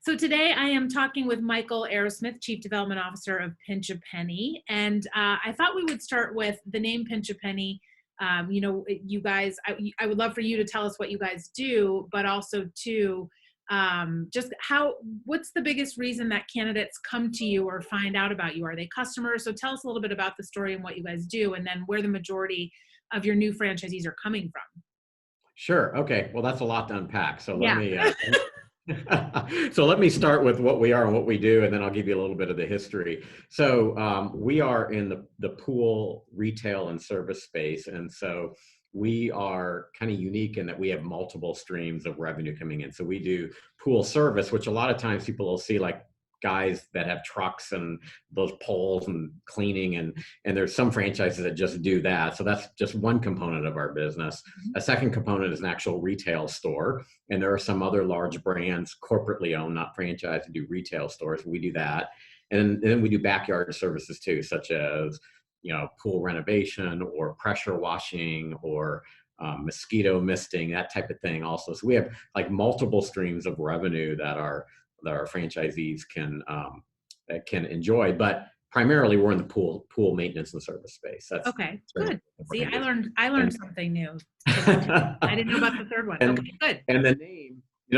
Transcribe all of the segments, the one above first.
So today I am talking with Michael Arrowsmith, Chief Development Officer of Pinch a Penny. And I thought we would start with the name Pinch a Penny. You guys, I would love for you to tell us what you guys do, but also too, just what's the biggest reason that candidates come to you or find out about you? Are they customers? So tell us a little bit about the story and what you guys do, and then where the majority of your new franchisees are coming from. Sure. Okay. Well, that's a lot to unpack. So let Yeah. me so let me start with what we are and what we do, and then I'll give you a little bit of the history. So we are in the pool retail and service space, and so we are kind of unique in that we have multiple streams of revenue coming in. So we do pool service, which a lot of times people will see like guys that have trucks and those poles and cleaning and there's some franchises that just do that. So that's just one component of our business. A second component is an actual retail store. And there are some other large brands, corporately owned, not franchised, to do retail stores. We do that. And then we do backyard services too, such as, pool renovation or pressure washing or mosquito misting, that type of thing also. So we have like multiple streams of revenue that our franchisees can enjoy, but primarily we're in the pool maintenance and service space. That's Okay, really good. what See, it is. I learned And something new today. I didn't know about the third one. and Okay, good. and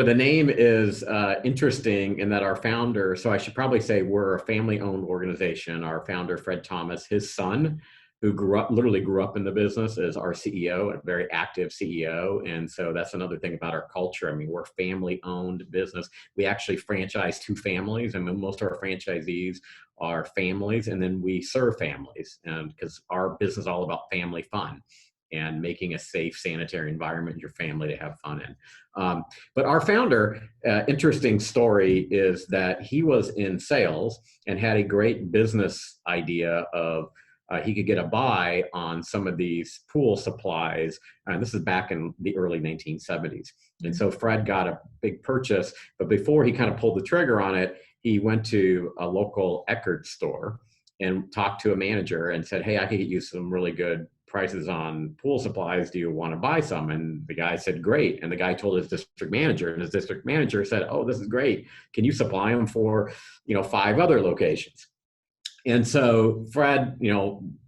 the name is interesting in that our founder. So I should probably say we're a family-owned organization. Our founder, Fred Thomas, his son, who literally grew up in the business, is our CEO, a very active CEO. And so that's another thing about our culture. I mean, we're a family-owned business. We actually franchise to families. I mean, most of our franchisees are families, and then we serve families, and because our business is all about family fun and making a safe, sanitary environment for your family to have fun in. But our founder, interesting story is that he was in sales and had a great business idea of he could get a buy on some of these pool supplies. And this is back in the early 1970s. And so Fred got a big purchase, but before he kind of pulled the trigger on it, he went to a local Eckerd store and talked to a manager and said, "Hey, I could get you some really good prices on pool supplies. Do you want to buy some?" And the guy said, "Great." And the guy told his district manager, and his district manager said, "Oh, this is great. Can you supply them for, 5 other locations?" And so Fred,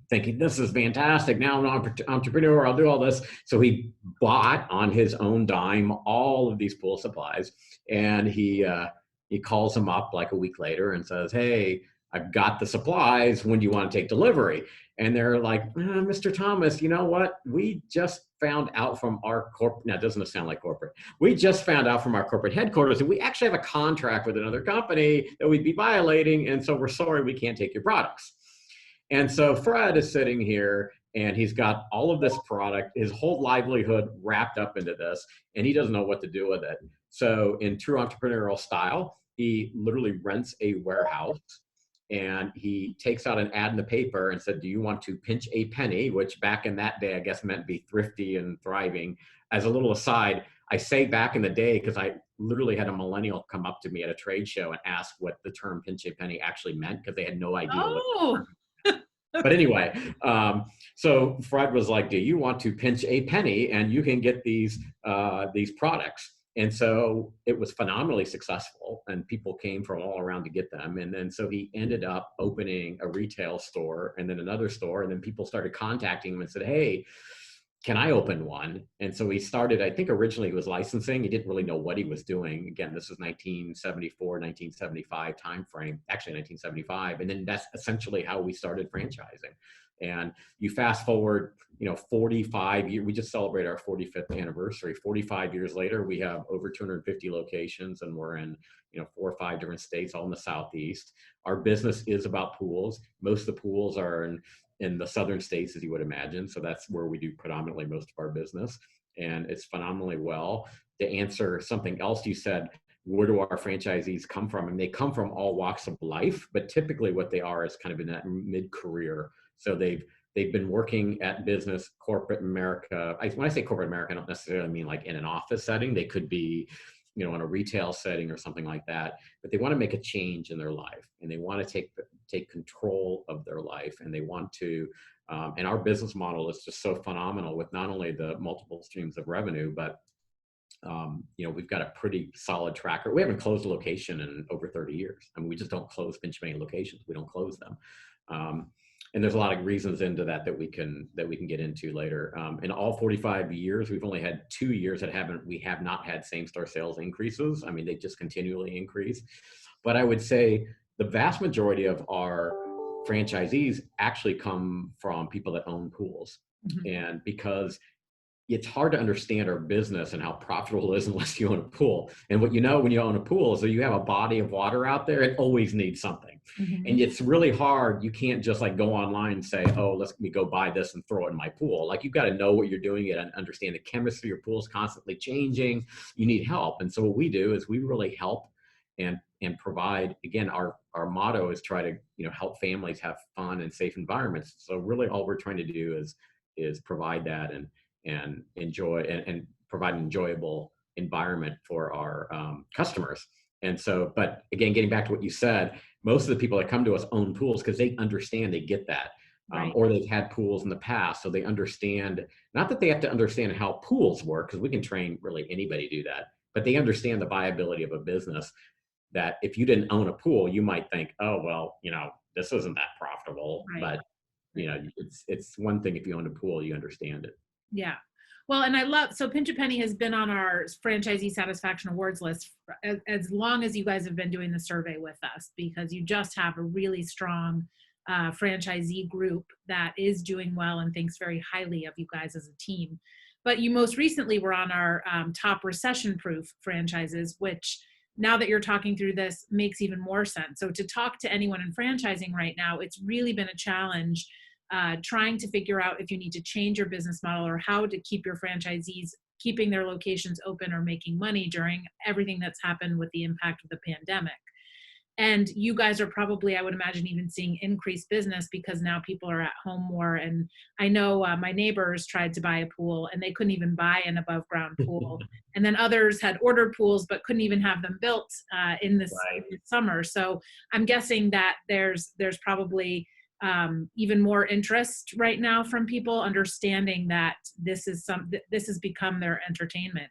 thinking this is fantastic. Now I'm an entrepreneur. I'll do all this. So he bought on his own dime all of these pool supplies, and he calls him up like a week later and says, "Hey, I've got the supplies. When do you want to take delivery?" And they're like, "Mr. Thomas, you know what? We just found out from our corporate, now doesn't it sound like corporate? We just found out from our corporate headquarters that we actually have a contract with another company that we'd be violating. And so we're sorry we can't take your products." And so Fred is sitting here and he's got all of this product, his whole livelihood wrapped up into this, and he doesn't know what to do with it. So in true entrepreneurial style, he literally rents a warehouse and he takes out an ad in the paper and said, "Do you want to pinch a penny?" Which back in that day, I guess meant be thrifty and thriving. As a little aside, I say back in the day because I literally had a millennial come up to me at a trade show and ask what the term pinch a penny actually meant because they had no idea what the Oh, term. But anyway, so Fred was like, "Do you want to pinch a penny and you can get these products?" And so it was phenomenally successful, and people came from all around to get them. And then so he ended up opening a retail store and then another store, and then people started contacting him and said, "Hey, can I open one?" And so he started, I think originally he was licensing. He didn't really know what he was doing. Again, this was 1974, 1975 timeframe, actually 1975. And then that's essentially how we started franchising. And you fast forward, 45 years, we just celebrated our 45th anniversary. 45 years later, we have over 250 locations and we're in, 4 or 5 different states, all in the Southeast. Our business is about pools. Most of the pools are in the southern states, as you would imagine. So that's where we do predominantly most of our business. And it's phenomenally well. To answer something else you said, where do our franchisees come from? And they come from all walks of life, but typically what they are is kind of in that mid-career. So they've been working at business, corporate America. When I say corporate America, I don't necessarily mean like in an office setting. They could be, in a retail setting or something like that, but they want to make a change in their life and they want to take control of their life, and they want to, and our business model is just so phenomenal with not only the multiple streams of revenue, but we've got a pretty solid tracker. We haven't closed a location in over 30 years. I mean, we just don't close Pinch A Penny locations. We don't close them. And there's a lot of reasons into that we can get into later. In all 45 years, we've only had 2 years we have not had same store sales increases. I mean, they just continually increase. But I would say the vast majority of our franchisees actually come from people that own pools. Mm-hmm. And because it's hard to understand our business and how profitable it is unless you own a pool. And what you know when you own a pool is that you have a body of water out there, it always needs something. Mm-hmm. And it's really hard. You can't just like go online and say, oh, let me go buy this and throw it in my pool. Like you've got to know what you're doing and understand the chemistry. Your pool is constantly changing. You need help. And so what we do is we really help and provide. Again, our motto is try to help families have fun and safe environments. So really all we're trying to do is provide that and enjoy and provide an enjoyable environment for our customers. And so, but again, getting back to what you said, most of the people that come to us own pools because they understand, they get that. Right. Or they've had pools in the past, so they understand, not that they have to understand how pools work, because we can train really anybody to do that, but they understand the viability of a business, that if you didn't own a pool, you might think, oh, well, this isn't that profitable. Right. But, it's one thing if you own a pool, you understand it. Yeah. Well, and so Pinch A Penny has been on our franchisee satisfaction awards list as long as you guys have been doing the survey with us, because you just have a really strong franchisee group that is doing well and thinks very highly of you guys as a team. But you most recently were on our top recession-proof franchises, which now that you're talking through this makes even more sense. So to talk to anyone in franchising right now, it's really been a challenge trying to figure out if you need to change your business model or how to keep your franchisees keeping their locations open or making money during everything that's happened with the impact of the pandemic. And you guys are probably, I would imagine, even seeing increased business because now people are at home more. And I know my neighbors tried to buy a pool and they couldn't even buy an above ground pool. And then others had ordered pools but couldn't even have them built in this summer. So I'm guessing that there's probably even more interest right now from people understanding that this has become their entertainment.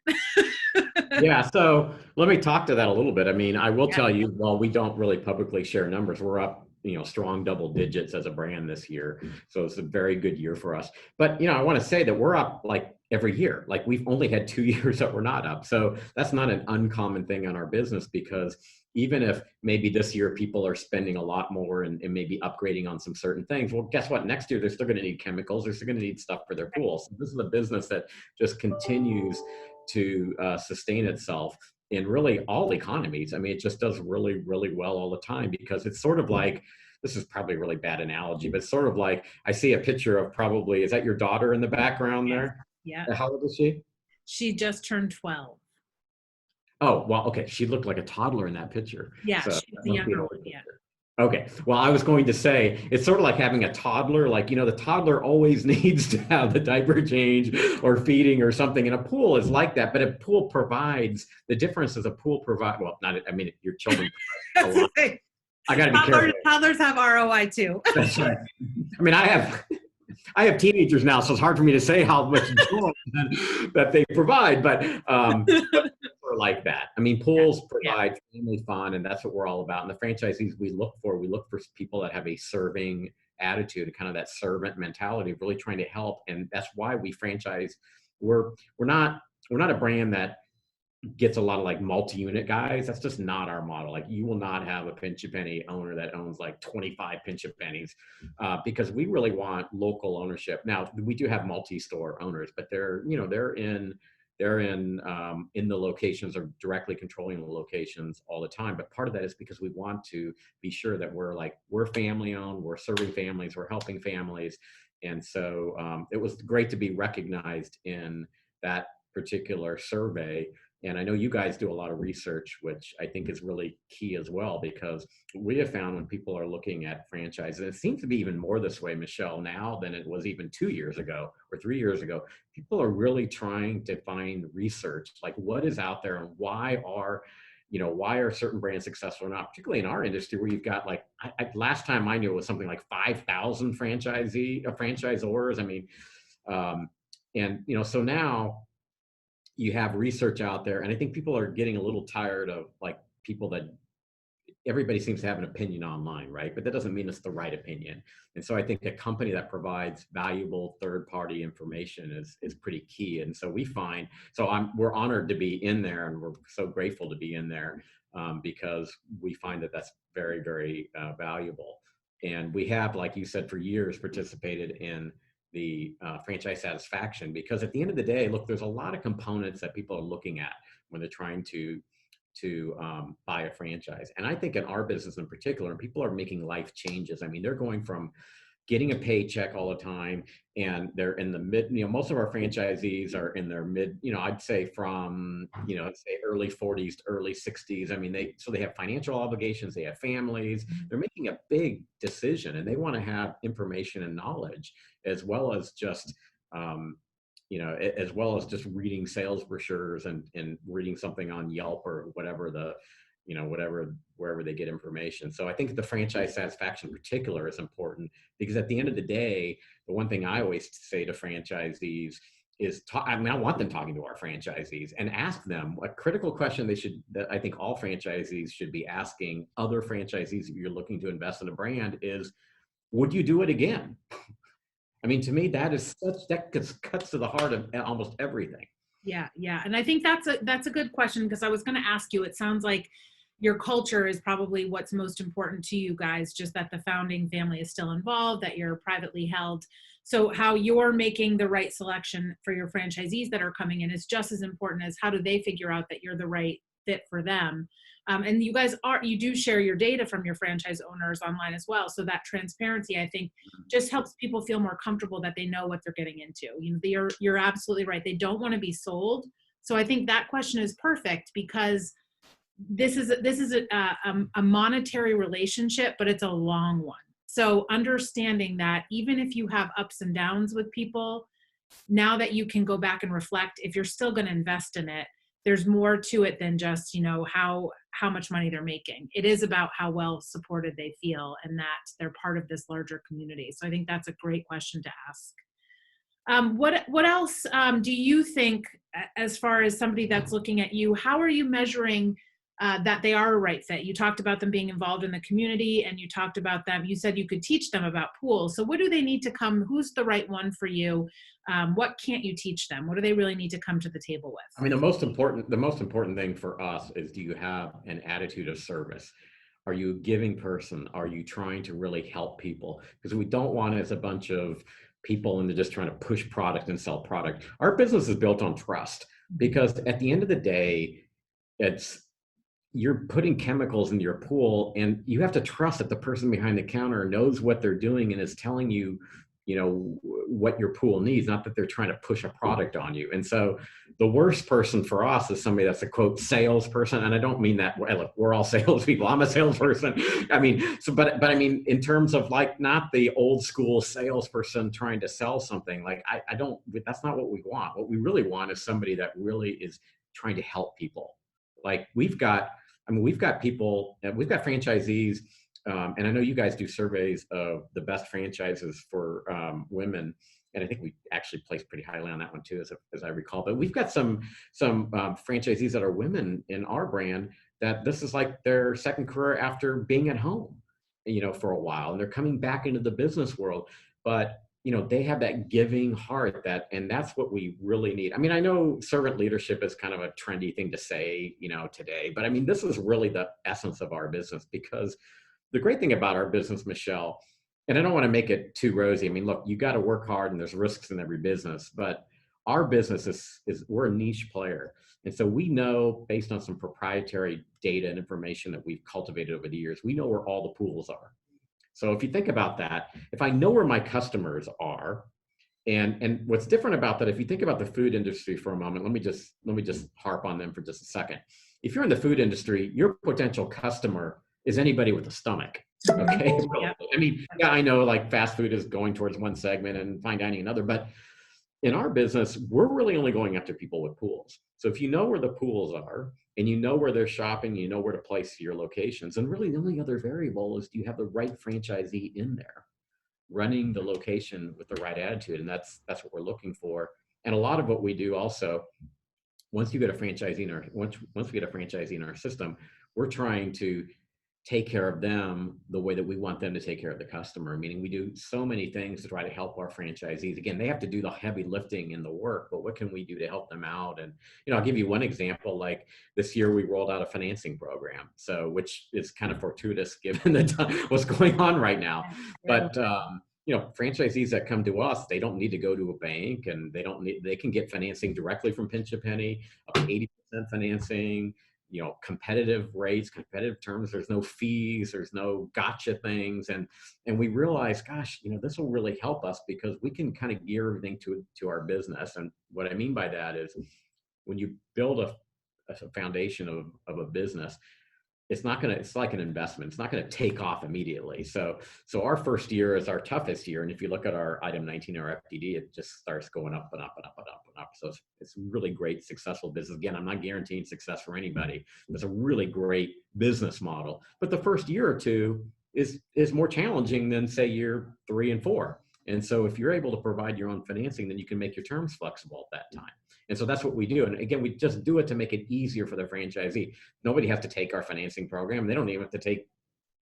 Yeah, so let me talk to that a little bit. I mean, I will tell you, while we don't really publicly share numbers, we're up, strong double digits as a brand this year. So it's a very good year for us. But, I want to say that we're up like every year. Like we've only had 2 years that we're not up. So that's not an uncommon thing on our business, because even if maybe this year people are spending a lot more and maybe upgrading on some certain things, well, guess what? Next year, they're still going to need chemicals. They're still going to need stuff for their pools. So this is a business that just continues to sustain itself in really all economies. I mean, it just does really, really well all the time, because it's sort of like, this is probably a really bad analogy, but it's sort of like, I see a picture of is that your daughter in the background there? Yeah. How old is she? She just turned 12. Oh, well, okay. She looked like a toddler in that picture. Yeah, so she's the younger one, yeah. Okay. Well, I was going to say, it's sort of like having a toddler. Like, the toddler always needs to have the diaper change or feeding or something. And a pool is like that. But a pool provides, the difference is a pool provides, well, your children provide a lot. I got to be careful. Toddlers have ROI too. That's right. I mean, I have teenagers now, so it's hard for me to say how much joy that they provide, but we're like that. I mean, pools provide family fun, and that's what we're all about. And the franchisees we look for people that have a serving attitude, kind of that servant mentality of really trying to help. And that's why we franchise. We're not a brand that gets a lot of like multi-unit guys. That's just not our model. Like you will not have a Pinch A Penny owner that owns like 25 Pinch A Pennies, because we really want local ownership. Now we do have multi-store owners, but they're in the locations, or directly controlling the locations all the time. But part of that is because we want to be sure that we're family owned, we're serving families, we're helping families. And so it was great to be recognized in that particular survey. And I know you guys do a lot of research, which I think is really key as well, because we have found when people are looking at franchises, and it seems to be even more this way, Michelle, now than it was even 2 years ago or 3 years ago. People are really trying to find research, like what is out there and why are certain brands successful or not, particularly in our industry where you've got like, last time I knew it was something like 5,000 franchisors. I mean, so now, you have research out there, and I think people are getting a little tired of like people that everybody seems to have an opinion online, right? But that doesn't mean it's the right opinion. And so I think a company that provides valuable third-party information is pretty key. And so we find, so we're honored to be in there, and we're so grateful to be in there because we find that that's very, very valuable. And we have, like you said, for years participated in the franchise satisfaction, because at the end of the day, look, there's a lot of components that people are looking at when they're trying to buy a franchise. And I think in our business in particular, and people are making life changes. I mean, they're going from getting a paycheck all the time, and they're in the mid, most of our franchisees are in their mid, I'd say from, say early 40s to early 60s. I mean, they have financial obligations, they have families, they're making a big decision, and they want to have information and knowledge as well as just, as well as just reading sales brochures and reading something on Yelp or whatever wherever they get information. So I think the franchise satisfaction in particular is important, because at the end of the day, the one thing I always say to franchisees is, I want them talking to our franchisees and ask them a critical question that I think all franchisees should be asking other franchisees if you're looking to invest in a brand is, would you do it again? I mean, to me, that cuts to the heart of almost everything. Yeah, yeah. And I think that's a good question, because I was going to ask you, it sounds like your culture is probably what's most important to you guys, just that the founding family is still involved, that you're privately held. So how you're making the right selection for your franchisees that are coming in is just as important as how do they figure out that you're the right fit for them. And you do share your data from your franchise owners online as well. So that transparency, I think, just helps people feel more comfortable that they know what they're getting into. You're absolutely right. They don't want to be sold. So I think that question is perfect, because this is a monetary relationship, but it's a long one. So understanding that even if you have ups and downs with people, now that you can go back and reflect, if you're still going to invest in it, there's more to it than just, how much money they're making. It is about how well supported they feel and that they're part of this larger community. So I think that's a great question to ask. What else do you think, as far as somebody that's looking at you, how are you measuring that they are a right fit? You talked about them being involved in the community, and you talked about them, you said you could teach them about pools. So what do they need to come? Who's the right one for you? What can't you teach them? What do they really need to come to the table with? I mean, the most important thing for us is, do you have an attitude of service? Are you a giving person? Are you trying to really help people? Because we don't want as a bunch of people and they're just trying to push product and sell product. Our business is built on trust, because at the end of the day, you're putting chemicals into your pool, and you have to trust that the person behind the counter knows what they're doing and is telling you, what your pool needs, not that they're trying to push a product on you. And so the worst person for us is somebody that's a quote salesperson. And I don't mean that, look, we're all salespeople. I'm a salesperson. I mean, but I mean, in terms of like, not the old school salesperson trying to sell something, like that's not what we want. What we really want is somebody that really is trying to help people. Like we've got people, we've got franchisees, and I know you guys do surveys of the best franchises for women, and I think we actually placed pretty highly on that one too, as I recall. But we've got some franchisees that are women in our brand that this is like their second career after being at home, for a while, and they're coming back into the business world. But they have that giving heart, and that's what we really need. I mean, I know servant leadership is kind of a trendy thing to say, today, but I mean, this is really the essence of our business, because the great thing about our business, Michelle, and I don't want to make it too rosy. I mean, look, you got to work hard and there's risks in every business, but our business is we're a niche player. And so we know, based on some proprietary data and information that we've cultivated over the years, we know where all the pools are. So if you think about that, if I know where my customers are, and what's different about that, if you think about the food industry for a moment, let me just harp on them for just a second. If you're in the food industry, your potential customer is anybody with a stomach. Okay. Yep. I mean, yeah, I know like fast food is going towards one segment and fine dining another, but in our business, we're really only going after people with pools. So if you know where the pools are and you know where they're shopping, you know where to place your locations. And really the only other variable is, do you have the right franchisee in there running the location with the right attitude? And that's what we're looking for. And a lot of what we do also, once you get a franchisee in our once we get a franchisee in our system, we're trying to take care of them the way that we want them to take care of the customer. Meaning we do so many things to try to help our franchisees. Again, they have to do the heavy lifting and the work, but what can we do to help them out? And, I'll give you one example. Like this year we rolled out a financing program. So, which is kind of fortuitous given the time, what's going on right now. But, franchisees that come to us, they don't need to go to a bank, and they can get financing directly from Pinch A Penny, up to 80% financing, competitive rates, competitive terms. There's no fees, there's no gotcha things. And we realize, gosh, this will really help us because we can kind of gear everything to our business. And what I mean by that is when you build a foundation of a business, it's like an investment. It's not going to take off immediately. So our first year is our toughest year. And if you look at our item 19, our FDD, it just starts going up and up and up and up and up. So it's really great, successful business. Again, I'm not guaranteeing success for anybody. It's a really great business model. But the first year or two is more challenging than, say, year 3 and 4. And so if you're able to provide your own financing, then you can make your terms flexible at that time. And so that's what we do. And again, we just do it to make it easier for the franchisee. Nobody has to take our financing program. They don't even have to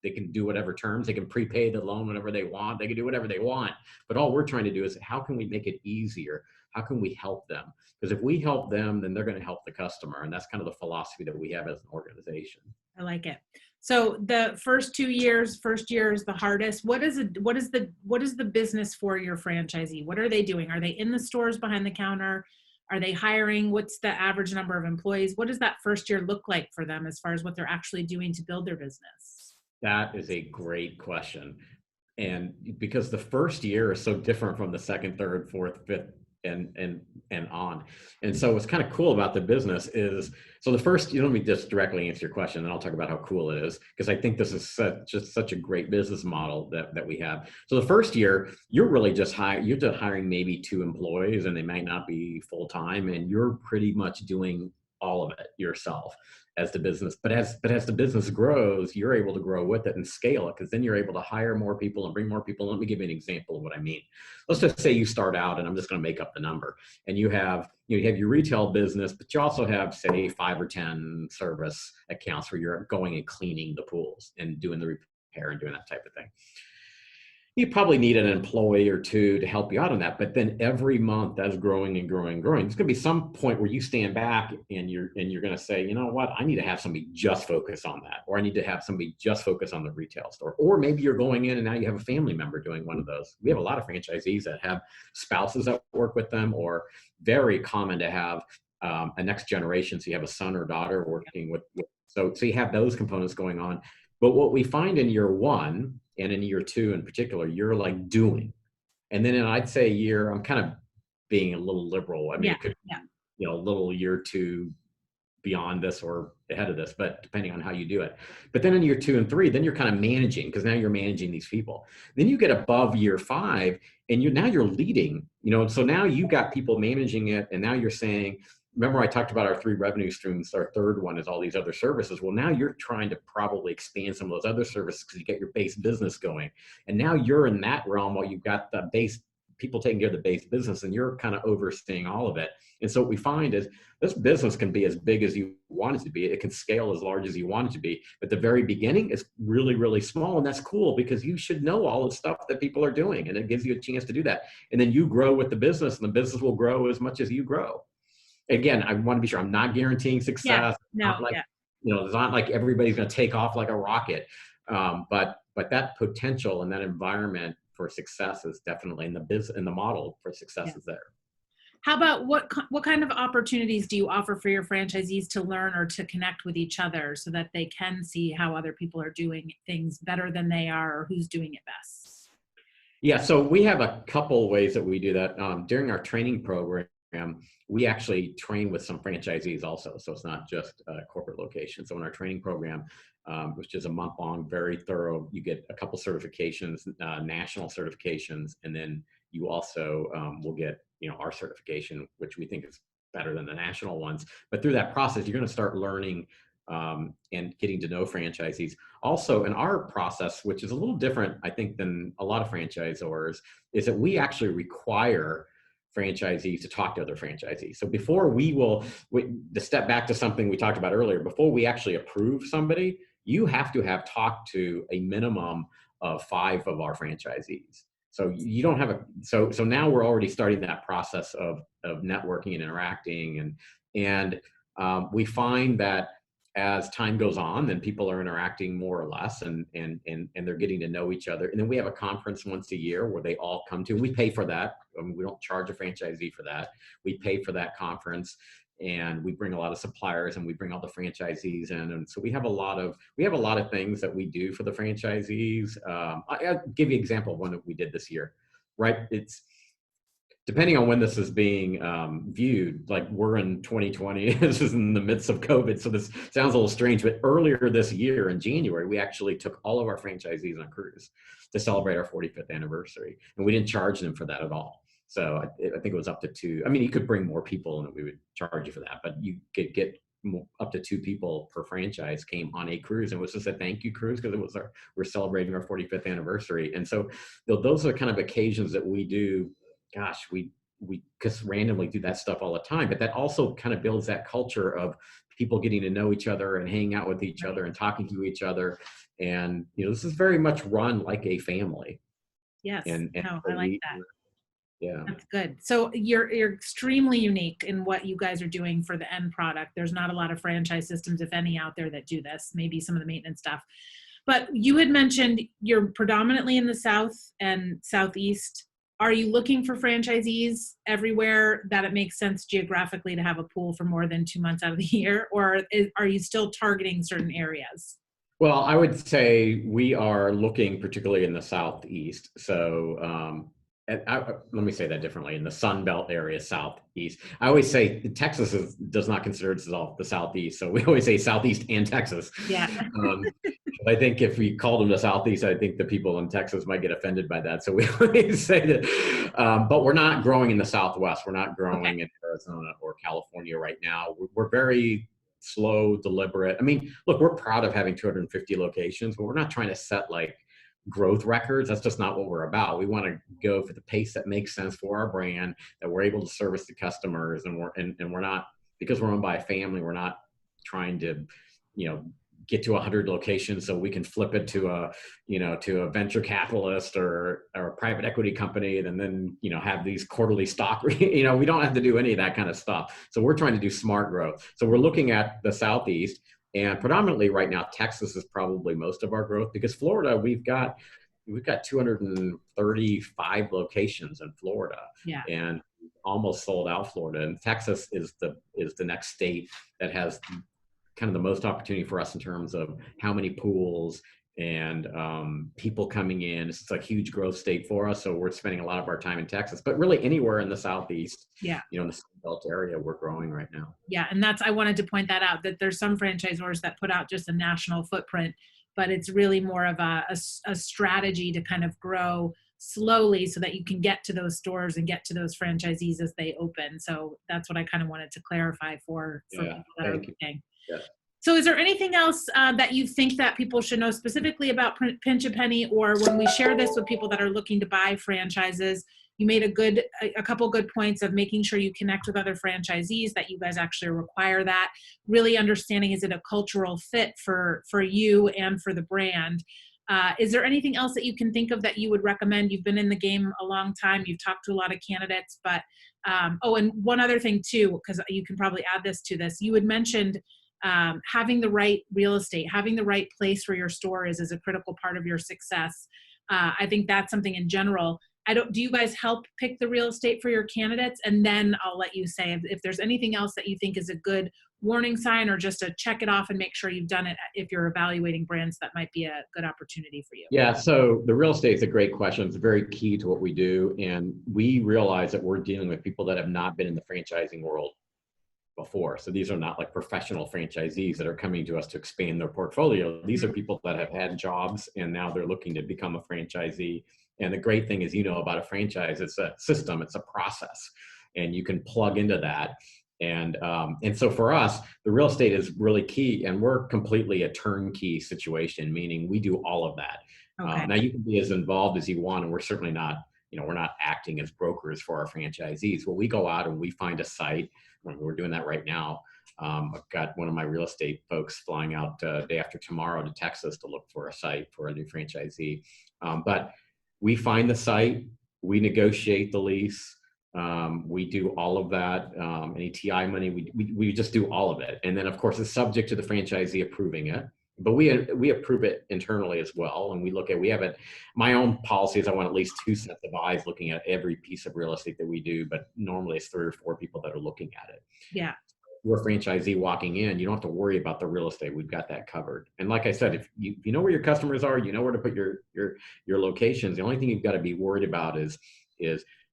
they can do whatever terms. They can prepay the loan whenever they want. They can do whatever they want. But all we're trying to do is, how can we make it easier? How can we help them? Because if we help them, then they're going to help the customer. And that's kind of the philosophy that we have as an organization. I like it. So the first year is the hardest. What is the business for your franchisee? What are they doing? Are they in the stores behind the counter? Are they hiring? What's the average number of employees? What does that first year look like for them as far as what they're actually doing to build their business? That is a great question. And because the first year is so different from the second, third, fourth, fifth, and on. And so what's kind of cool about the business is, so the first, let me just directly answer your question, and I'll talk about how cool it is, because I think this is such a great business model that we have. So the first year, you're really just hiring maybe 2 employees, and they might not be full-time, and you're pretty much doing all of it yourself as the business. But as the business grows, you're able to grow with it and scale it, because then you're able to hire more people and bring more people. Let me give you an example of what I mean. Let's just say you start out, and I'm just going to make up the number, and you have your retail business, but you also have, say, 5 or 10 service accounts where you're going and cleaning the pools and doing the repair and doing that type of thing. You probably need an employee or 2 to help you out on that. But then every month, that's growing and growing and growing. There's going to be some point where you stand back and you're going to say, you know what, I need to have somebody just focus on that, or I need to have somebody just focus on the retail store. Or maybe you're going in and now you have a family member doing one of those. We have a lot of franchisees that have spouses that work with them, or very common to have a next generation. So you have a son or daughter working with so you have those components going on. But what we find in year 1 and in year 2 in particular, you're like doing. And then I'd say I'm kind of being a little liberal. I mean, it could be, a little year 2 beyond this or ahead of this, but depending on how you do it. But then in year 2 and 3, then you're kind of managing, because now you're managing these people. Then you get above year 5 and you're leading, so now you got people managing it. And now you're saying, remember I talked about our 3 revenue streams. Our third one is all these other services. Well, now you're trying to probably expand some of those other services because you get your base business going. And now you're in that realm while you've got the base people taking care of the base business, and you're kind of overseeing all of it. And so what we find is this business can be as big as you want it to be. It can scale as large as you want it to be. But the very beginning is really, really small. And that's cool, because you should know all the stuff that people are doing, and it gives you a chance to do that. And then you grow with the business, and the business will grow as much as you grow. Again, I want to be sure I'm not guaranteeing success. It's not like everybody's going to take off like a rocket. But that potential and that environment for success is definitely in the model for success is there. How about what kind of opportunities do you offer for your franchisees to learn or to connect with each other so that they can see how other people are doing things better than they are, or who's doing it best? Yeah, so we have a couple ways that we do that. During our training program, we actually train with some franchisees also. So it's not just a corporate location. So in our training program, which is a month long, very thorough, you get a couple certifications, national certifications, and then you also will get our certification, which we think is better than the national ones. But through that process, you're going to start learning and getting to know franchisees. Also, in our process, which is a little different, I think, than a lot of franchisors, is that we actually require franchisees to talk to other franchisees. So before to step back to something we talked about earlier, before we actually approve somebody, you have to have talked to a minimum of 5 of our franchisees. So you don't have so now we're already starting that process of networking and interacting, and we find that as time goes on, then people are interacting more or less, and they're getting to know each other. And then we have a conference once a year where they all come to. We pay for that. I mean, we don't charge a franchisee for that. We pay for that conference, and we bring a lot of suppliers, and we bring all the franchisees in. And so we have a lot of things that we do for the franchisees. I'll give you an example of one that we did this year. Right? It's depending on when this is being viewed, like we're in 2020, this is in the midst of COVID, so this sounds a little strange, but earlier this year in January, we actually took all of our franchisees on a cruise to celebrate our 45th anniversary, and we didn't charge them for that at all. So I think it was up to 2. I mean, you could bring more people and we would charge you for that, but you could get up to 2 people per franchise came on a cruise, and it was just a thank you cruise because we're celebrating our 45th anniversary. And so those are kind of occasions that we do. Gosh, we just randomly do that stuff all the time, but that also kind of builds that culture of people getting to know each other and hanging out with each other and talking to each other. And, this is very much run like a family. Yes. And No, I like that. Yeah. That's good. So you're extremely unique in what you guys are doing for the end product. There's not a lot of franchise systems, if any, out there that do this, maybe some of the maintenance stuff. But you had mentioned you're predominantly in the South and Southeast. Are you looking for franchisees everywhere that it makes sense geographically to have a pool for more than 2 months out of the year? Or are you still targeting certain areas? Well, I would say we are looking particularly in the Southeast. So let me say that differently. In the Sun Belt area, Southeast. I always say Texas does not consider itself the Southeast. So we always say Southeast and Texas. Yeah. I think if we called them the Southeast, I think the people in Texas might get offended by that. So we always say that, but we're not growing in the Southwest. We're not growing in Arizona or California right now. We're very slow, deliberate. I mean, look, we're proud of having 250 locations, but we're not trying to set like growth records. That's just not what we're about. We want to go for the pace that makes sense for our brand, that we're able to service the customers, and we're not, because we're owned by a family, we're not trying to, get to 100 locations so we can flip it to a venture capitalist or a private equity company, and then have these quarterly stock. We don't have to do any of that kind of stuff. So we're trying to do smart growth. So we're looking at the Southeast, and predominantly right now, Texas is probably most of our growth, because Florida, we've got 235 locations in Florida, and almost sold out Florida. And Texas is the next state that has kind of the most opportunity for us in terms of how many pools and people coming in. It's like a huge growth state for us. So we're spending a lot of our time in Texas, but really anywhere in the Southeast, in the Sun Belt area, we're growing right now. Yeah. And I wanted to point that out, that there's some franchisors that put out just a national footprint, but it's really more of a strategy to kind of grow slowly so that you can get to those stores and get to those franchisees as they open. So that's what I kind of wanted to clarify for people that are looking. Yeah. So is there anything else that you think that people should know specifically about Pinch a Penny, or when we share this with people that are looking to buy franchises? You made a couple good points of making sure you connect with other franchisees, that you guys actually require that. Really understanding, is it a cultural fit for you and for the brand? Is there anything else that you can think of that you would recommend? You've been in the game a long time. You've talked to a lot of candidates, but, and one other thing too, because you can probably add this to this. You had mentioned having the right real estate, having the right place where your store is a critical part of your success. I think that's something in general. Do you guys help pick the real estate for your candidates? And then I'll let you say if there's anything else that you think is a good warning sign, or just to check it off and make sure you've done it if you're evaluating brands that might be a good opportunity for you. Yeah, so the real estate is a great question. It's very key to what we do. And we realize that we're dealing with people that have not been in the franchising world before. So these are not like professional franchisees that are coming to us to expand their portfolio. These are people that have had jobs and now they're looking to become a franchisee. And the great thing is, about a franchise, it's a system, it's a process, and you can plug into that. And so for us, the real estate is really key, and we're completely a turnkey situation, meaning we do all of that. Okay. Now you can be as involved as you want, and we're certainly not we're not acting as brokers for our franchisees. Well, we go out and we find a site. We're doing that right now. I've got one of my real estate folks flying out day after tomorrow to Texas to look for a site for a new franchisee. But we find the site, we negotiate the lease, we do all of that. Any TI money, we just do all of it. And then of course it's subject to the franchisee approving it. But we approve it internally as well. And we have it, my own policy is I want at least 2 sets of eyes looking at every piece of real estate that we do, but normally it's 3 or 4 people that are looking at it. Yeah. You're a franchisee walking in, you don't have to worry about the real estate. We've got that covered. And like I said, if you know where your customers are, you know where to put your locations. The only thing you've got to be worried about is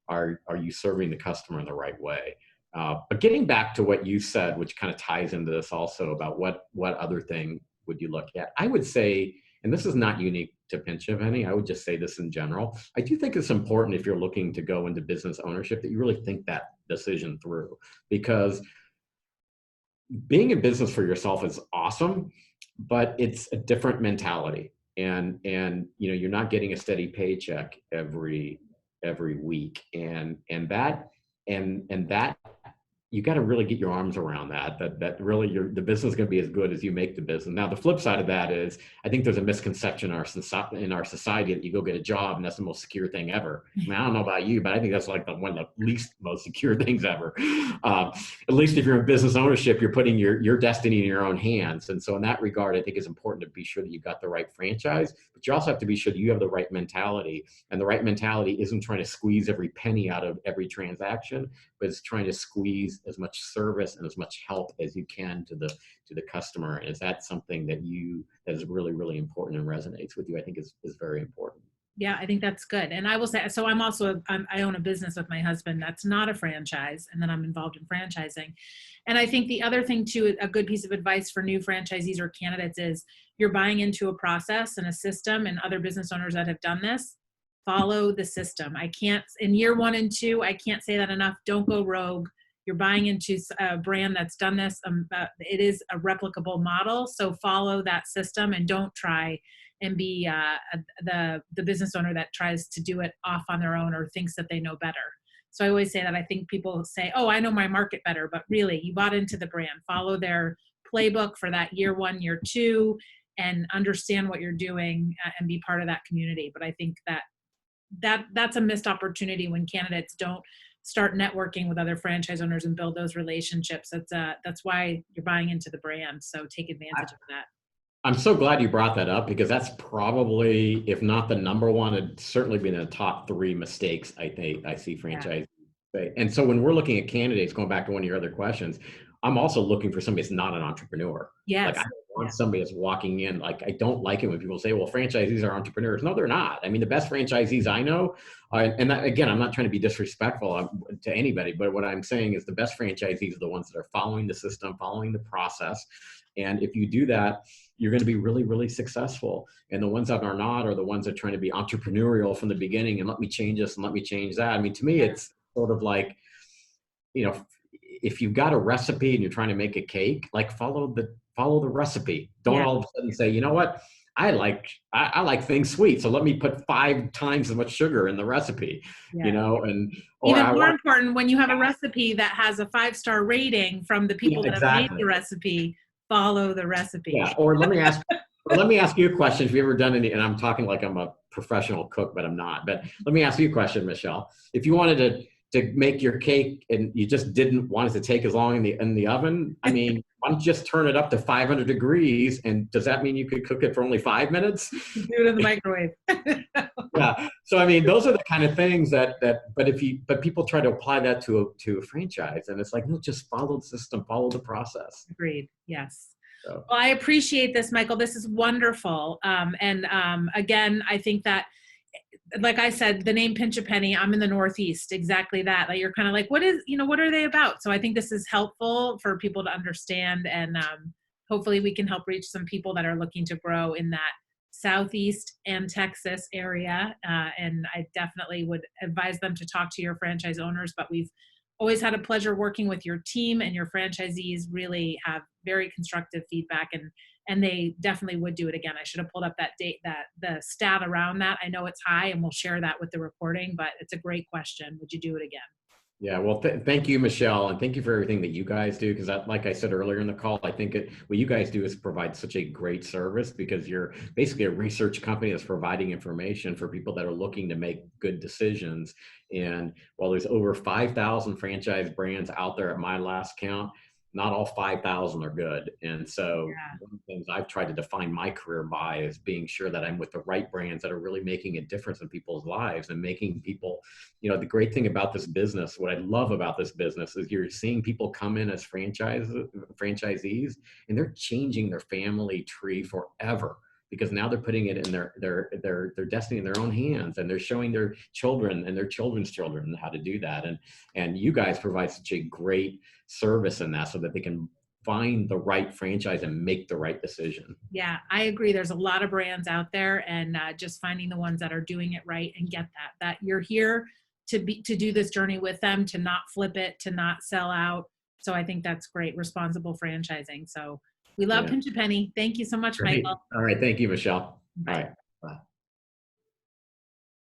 are you serving the customer in the right way? But getting back to what you said, which kind of ties into this also about what other thing would you look at? I would say, and this is not unique to Pinch A Penny, I would just say this in general. I do think it's important if you're looking to go into business ownership that you really think that decision through, because being in business for yourself is awesome, but it's a different mentality. And you're not getting a steady paycheck every week. And that you got to really get your arms around that really the business is going to be as good as you make the business. Now, the flip side of that is I think there's a misconception in our society that you go get a job and that's the most secure thing ever. I mean, I don't know about you, but I think that's like one of the least most secure things ever. At least if you're in business ownership, you're putting your destiny in your own hands. And so in that regard, I think it's important to be sure that you've got the right franchise, but you also have to be sure that you have the right mentality. And the right mentality isn't trying to squeeze every penny out of every transaction, but it's trying to squeeze as much service and as much help as you can to the customer. And is that something that is really, really important and resonates with you? I think is very important. Yeah, I think that's good. And I will say, so I own a business with my husband that's not a franchise, and then I'm involved in franchising. And I think the other thing too, a good piece of advice for new franchisees or candidates is you're buying into a process and a system, and other business owners that have done this, follow the system. In year 1 and 2, I can't say that enough. Don't go rogue. You're buying into a brand that's done this. It is a replicable model. So follow that system and don't try and be the business owner that tries to do it off on their own or thinks that they know better. So I always say that. I think people say, oh, I know my market better, but really you bought into the brand. Follow their playbook for that year 1, year 2, and understand what you're doing and be part of that community. But I think that's a missed opportunity when candidates don't start networking with other franchise owners and build those relationships. That's why you're buying into the brand. So take advantage of that. I'm so glad you brought that up, because that's probably, if not the number one, it'd certainly be in the top 3 mistakes I see franchisees say. And so when we're looking at candidates, going back to one of your other questions, I'm also looking for somebody that's not an entrepreneur. Yes. Like I don't want somebody that's walking in. Like I don't like it when people say, well, franchisees are entrepreneurs. No, they're not. I mean, the best franchisees I know, and that, again, I'm not trying to be disrespectful to anybody, but what I'm saying is the best franchisees are the ones that are following the system, following the process. And if you do that, you're going to be really, really successful. And the ones that are not are the ones that are trying to be entrepreneurial from the beginning and let me change this and let me change that. I mean, to me, it's sort of like, if you've got a recipe and you're trying to make a cake, like follow the recipe. Don't all of a sudden say, you know what? I like things sweet, so let me put 5 times as much sugar in the recipe, and even more important, when you have a recipe that has a 5-star rating from the people that have made the recipe, follow the recipe. Yeah. Or let me ask you a question. If you've ever done any, and I'm talking like I'm a professional cook, but I'm not, but let me ask you a question, Michelle. If you wanted to make your cake and you just didn't want it to take as long in the oven, I mean, why don't you just turn it up to 500 degrees? And does that mean you could cook it for only 5 minutes? Do it in the microwave. Yeah. So, I mean, those are the kind of things but people try to apply that to a franchise, and it's like, no, just follow the system, follow the process. Agreed. Yes. So. Well, I appreciate this, Michael. This is wonderful. Again, I think that, like I said, the name Pinch A Penny, I'm in the Northeast, exactly that. Like you're kind of like, what are they about? So I think this is helpful for people to understand, and hopefully we can help reach some people that are looking to grow in that Southeast and Texas area. And I definitely would advise them to talk to your franchise owners, but we've always had a pleasure working with your team, and your franchisees really have very constructive feedback and they definitely would do it again. I should have pulled up that date, that the stat around that. I know it's high, and we'll share that with the recording, but it's a great question. Would you do it again? Yeah, well, thank you, Michelle, and thank you for everything that you guys do. Because, like I said earlier in the call, I think what you guys do is provide such a great service because you're basically a research company that's providing information for people that are looking to make good decisions. And while there's over 5,000 franchise brands out there at my last count, not all 5,000 are good. And so Yeah. one of the things I've tried to define my career by is being sure that I'm with the right brands that are really making a difference in people's lives and making people, the great thing about this business, what I love about this business is you're seeing people come in as franchisees, and they're changing their family tree forever because now they're putting it in their destiny in their own hands, and they're showing their children and their children's children how to do that. And you guys provide such a great service in that so that they can find the right franchise and make the right decision. Yeah, I agree. There's a lot of brands out there, and just finding the ones that are doing it right and get that you're here to do this journey with them, to not flip it, to not sell out. So I think that's great, responsible franchising. So we love Yeah. Pinch a Penny. Thank you so much, Great. Michael. All right. Thank you, Michelle. All Bye. right.